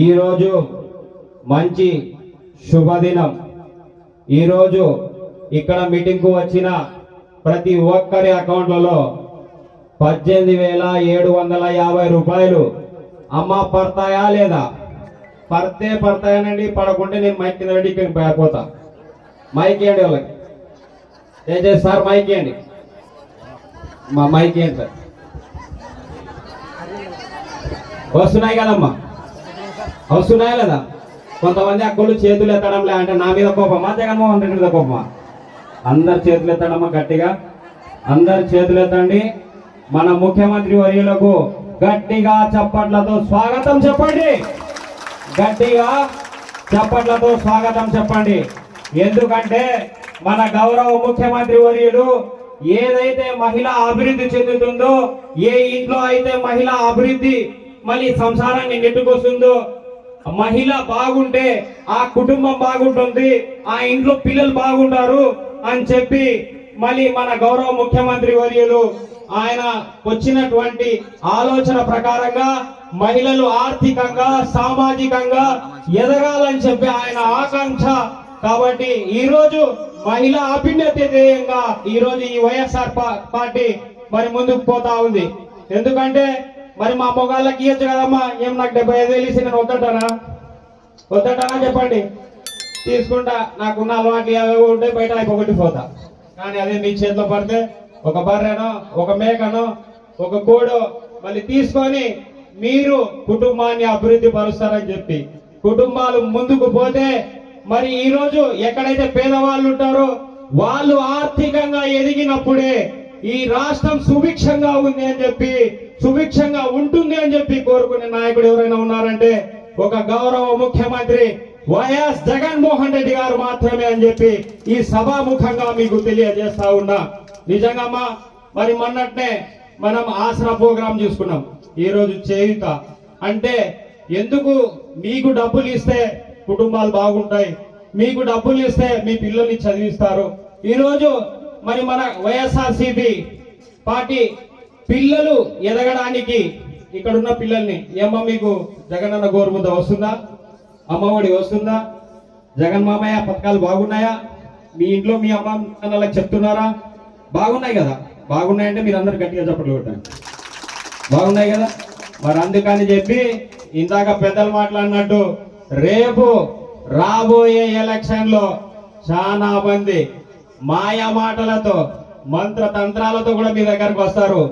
ఈరోజు మంచి శుభదినం. ఈరోజు ఇక్కడ మీటింగ్కు వచ్చిన ప్రతి ఒక్కరి అకౌంట్లలో 18,750 రూపాయలు అమ్మ పడతాయా లేదా? పడతాయనండి. పడకుంటే నేను మైక్ కింద పెట్టి ఇక్కడికి పోతా. మైక్ ఇవ్వండి వాళ్ళకి. దయచేసి సార్ మైక్ ఇవ్వండి. మా మైక్ ఇవ్వండి సార్. వస్తున్నాయి కదమ్మా, వస్తున్నాయా లేదా? కొంతమంది అక్కలు చేతులు ఎత్తడంలే అంటే నా మీద కోపమా, జగన్మోహన్ రెడ్డి మీద కోపమా? అందరు చేతులు ఎత్తడమ్మా, గట్టిగా అందరు చేతులు ఎత్తండి. మన ముఖ్యమంత్రి వర్యులకు గట్టిగా చప్పట్లతో స్వాగతం చెప్పండి. గట్టిగా చప్పట్లతో స్వాగతం చెప్పండి. ఎందుకంటే మన గౌరవ ముఖ్యమంత్రి వర్యులు ఏదైతే మహిళ అభివృద్ధి చెందుతుందో, ఏ ఇంట్లో అయితే మహిళ అభివృద్ధి మళ్ళీ సంసారాన్ని నెట్టుకొస్తుందో, మహిళ బాగుంటే ఆ కుటుంబం బాగుంటుంది, ఆ ఇంట్లో పిల్లలు బాగుంటారు అని చెప్పి మళ్ళీ మన గౌరవ ముఖ్యమంత్రి వర్యులు ఆయన వచ్చినటువంటి ఆలోచన ప్రకారంగా మహిళలు ఆర్థికంగా సామాజికంగా ఎదగాలని చెప్పి ఆయన ఆకాంక్ష. కాబట్టి ఈ రోజు మహిళా అభ్యున్నతి ధ్యేయంగా ఈ రోజు ఈ వైఎస్ఆర్ పార్టీ మరి ముందుకు పోతా ఉంది. ఎందుకంటే మరి మా మొగాళ్ళకి ఇవ్వచ్చు కదమ్మా. ఏం నాకు 75,000 ఇచ్చి నేను వద్దటానా చెప్పండి? తీసుకుంటా. నాకున్న అలవాట్లు ఏవేవో ఉంటాయి, బయట అయిపోగొట్టి పోతా. కానీ అదే మీ చేతిలో పడితే ఒక బర్రెనో ఒక మేకనో ఒక కోడో మళ్ళీ తీసుకొని మీరు కుటుంబాన్ని అభివృద్ధి పరుస్తారని చెప్పి కుటుంబాలు ముందుకు పోతే మరి ఈ రోజు ఎక్కడైతే పేదవాళ్ళు ఉంటారో వాళ్ళు ఆర్థికంగా ఎదిగినప్పుడే ఈ రాష్ట్రం సుభిక్షంగా ఉంది అని చెప్పి, సుభిక్షంగా ఉంటుంది అని చెప్పి కోరుకునే నాయకుడు ఎవరైనా ఉన్నారంటే ఒక గౌరవ ముఖ్యమంత్రి వైఎస్ జగన్మోహన్ రెడ్డి గారు మాత్రమే అని చెప్పి ఈ సభాముఖంగా మీకు తెలియజేస్తా ఉన్నా. నిజంగా మరి మొన్నట్నే మనం ఆసరా ప్రోగ్రాం చూసుకున్నాం. ఈ రోజు చేయుత అంటే ఎందుకు? మీకు డబ్బులు ఇస్తే కుటుంబాలు బాగుంటాయి, మీకు డబ్బులు ఇస్తే మీ పిల్లల్ని చదివిస్తారు. ఈ రోజు మరి మన వైఎస్ఆర్సీపీ పార్టీ పిల్లలు ఎదగడానికి ఇక్కడున్న పిల్లల్ని ఏమో మీకు జగనన్న గోరుముద్ద వస్తుందా? అమ్మఒడి వస్తుందా? జగన్ మామయ్య పథకాలు బాగున్నాయా? మీ ఇంట్లో మీ అమ్మ నాన్నలకు చెప్తున్నారా? బాగున్నాయి కదా. బాగున్నాయంటే మీరు అందరు గట్టిగా చప్పట్లు కొట్టండి. బాగున్నాయి కదా. మరి అందుకని చెప్పి ఇందాక పెద్దలు మాట్లాడినట్టు రేపు రాబోయే ఎలక్షన్ లో చాలా మంది మాయా మాటలతో మంత్రతంత్రాలతో కూడా మీ దగ్గరకు వస్తారు.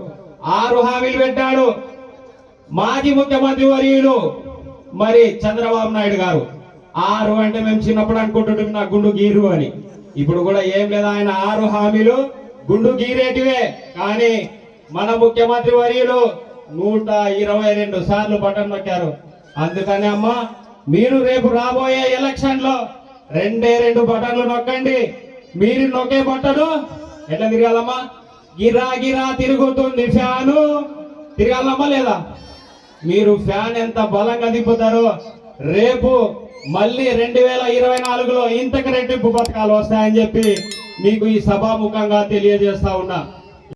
6 హామీలు పెట్టాడు మాజీ ముఖ్యమంత్రి వర్యులు మరి చంద్రబాబు నాయుడు గారు. 6 అంటే మేము చిన్నప్పుడు అనుకుంటుంటే నా గుండు గీరు అని. ఇప్పుడు కూడా ఏం లేదా, ఆయన 6 హామీలు గుండు గీరేటివే. కానీ మన ముఖ్యమంత్రి వర్యులు 122 సార్లు బటన్ నొక్కారు. అందుకని అమ్మా మీరు రేపు రాబోయే ఎలక్షన్ లో 2 బటన్లు నొక్కండి. మీరు నొక్కే బట్టను ఎట్లా తిరగాలమ్మా? గిరా గిరా తిరుగుతుంది ఫ్యాను. తిరగాలమ్మా లేదా? మీరు ఫ్యాన్ ఎంత బలంగా దిప్పుతారో రేపు మళ్ళీ 2024లో ఇంతకు రెట్టింపు పథకాలు వస్తాయని చెప్పి మీకు ఈ సభాముఖంగా తెలియజేస్తా ఉన్నా.